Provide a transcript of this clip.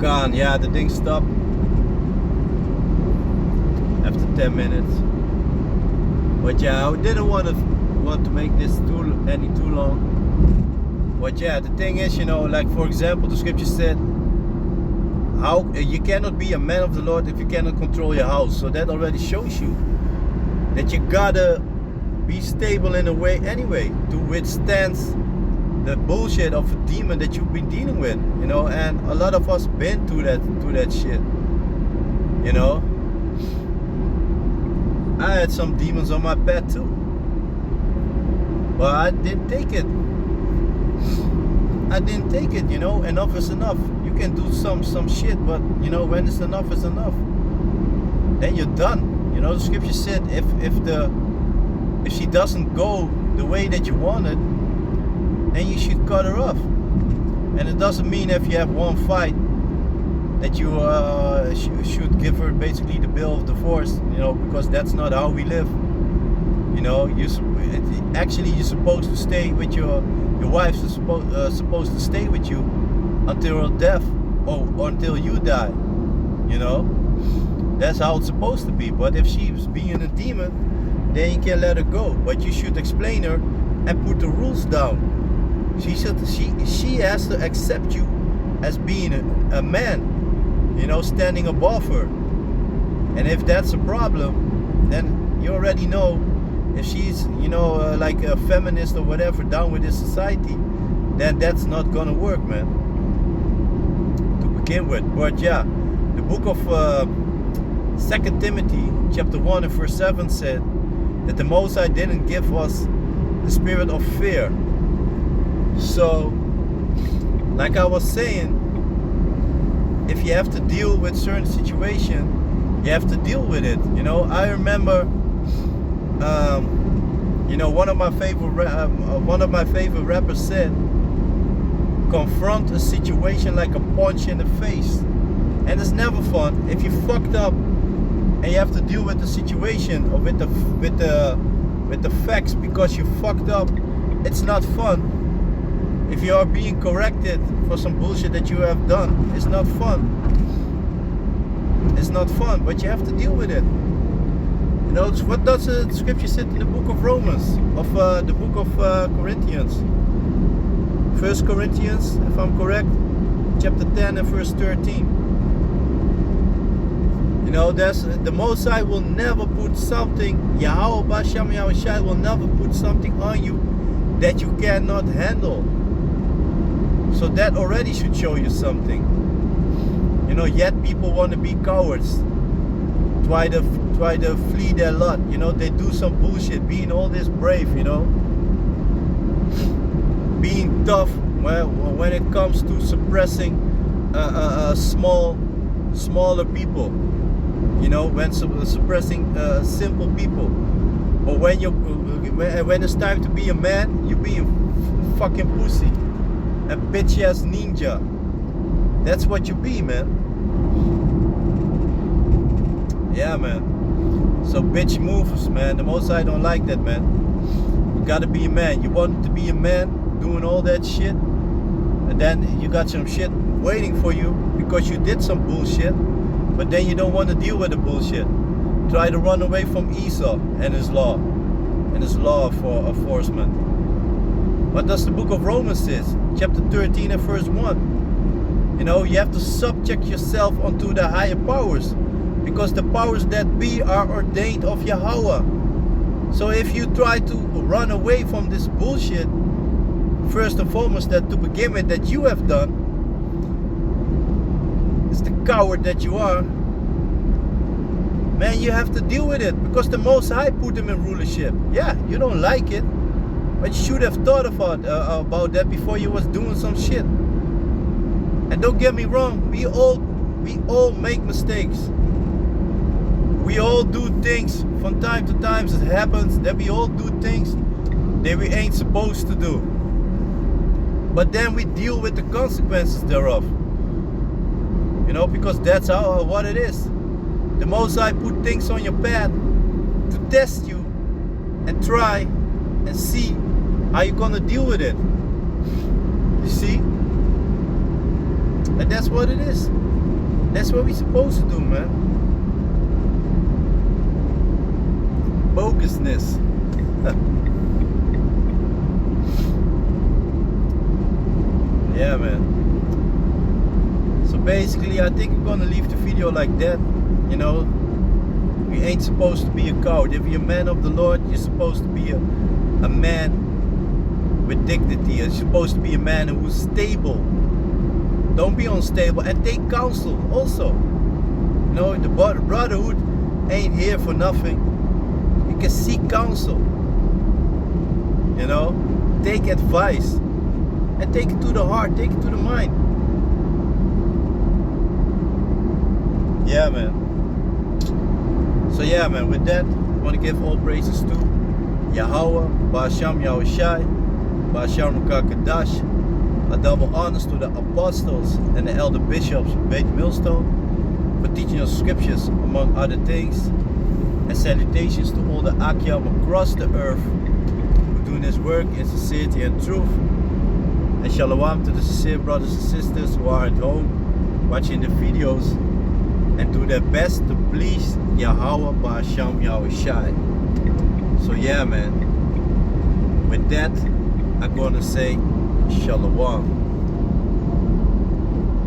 Gone. Yeah, the thing stopped after 10 minutes. But yeah, I didn't want to make this too long. But yeah, the thing is, like for example, the scripture said, how you cannot be a man of the Lord if you cannot control your house. So that already shows you that you gotta be stable in a way anyway to withstand the bullshit of a demon that you've been dealing with, and a lot of us been through that shit. I had some demons on my bed too, but I didn't take it. Enough is enough. You can do some shit, but when it's enough is enough, then you're done. The scripture said if she doesn't go the way that you wanted, then you should cut her off. And it doesn't mean if you have one fight that you should give her basically the bill of divorce, because that's not how we live. You're supposed to stay with your wife is supposed to stay with you until death or until you die. That's how it's supposed to be. But if she's being a demon, then you can let her go. But you should explain her and put the rules down. She has to accept you as being a man, standing above her. And if that's a problem, then you already know if she's, like a feminist or whatever, down with this society, then that's not gonna work, man, to begin with. But yeah, the book of 2 Timothy chapter 1 and verse 7 said that the Most High didn't give us the spirit of fear. So, like I was saying, if you have to deal with certain situation, you have to deal with it. I remember, one of my favorite rappers said, confront a situation like a punch in the face. And it's never fun. If you fucked up and you have to deal with the situation or with the facts because you fucked up, it's not fun. If you are being corrected for some bullshit that you have done, it's not fun. It's not fun, but you have to deal with it. What does the scripture say in the book of Romans, of the book of Corinthians? 1 Corinthians, if I'm correct, chapter 10 and verse 13. There's the Most High will never put something, Yahawah, bahasham, Yahawashi will never put something on you that you cannot handle. So that already should show you something. Yet people want to be cowards. Try to flee their lot. They do some bullshit, being all this brave, being tough when it comes to suppressing smaller people. When suppressing simple people. But when it's time to be a man, you be a fucking pussy, a bitch ass ninja. That's what you be, man. Yeah, man. So bitch moves, man. The Most High don't like that, man. You gotta be a man. You want to be a man, doing all that shit, and then you got some shit waiting for you because you did some bullshit, but then you don't want to deal with the bullshit. Try to run away from Esau and his law for enforcement. What does the book of Romans says? Chapter 13 and verse 1. You have to subject yourself unto the higher powers, because the powers that be are ordained of Yahawah. So if you try to run away from this bullshit, first and foremost, that to begin with that you have done, it's the coward that you are, man, you have to deal with it, because the Most High put them in rulership. Yeah, you don't like it, but you should have thought about that before you was doing some shit. And don't get me wrong, we all make mistakes. We all do things from time to time. It happens that we all do things that we ain't supposed to do. But then we deal with the consequences thereof. Because that's what it is. The Most High put things on your path to test you and try and see how you're gonna deal with it. You see? And that's what it is. That's what we're supposed to do, man. Bogusness. Yeah, man. So basically, I think I'm gonna leave the video like that. You know, we ain't supposed to be a coward. If you're a man of the Lord, you're supposed to be a man with dignity. You're supposed to be a man who's stable. Don't be unstable, and take counsel also. You know, the brotherhood ain't here for nothing. You can seek counsel. You know, take advice and take it to the heart, take it to the mind. Yeah, man. So yeah, man, with that, I want to give all praises to Yahawah, bahasham, Yahawashi, bahasham, Kadash. A double honors to the apostles and the elder bishops of Beit Millstone for teaching us scriptures, among other things. And salutations to all the Akyam across the earth who are doing this work in sincerity and truth. And shalom to the sincere brothers and sisters who are at home watching the videos and do their best to please Yahawah, bahasham, Yahawashi. So yeah, man, with that, I'm gonna say Shalom.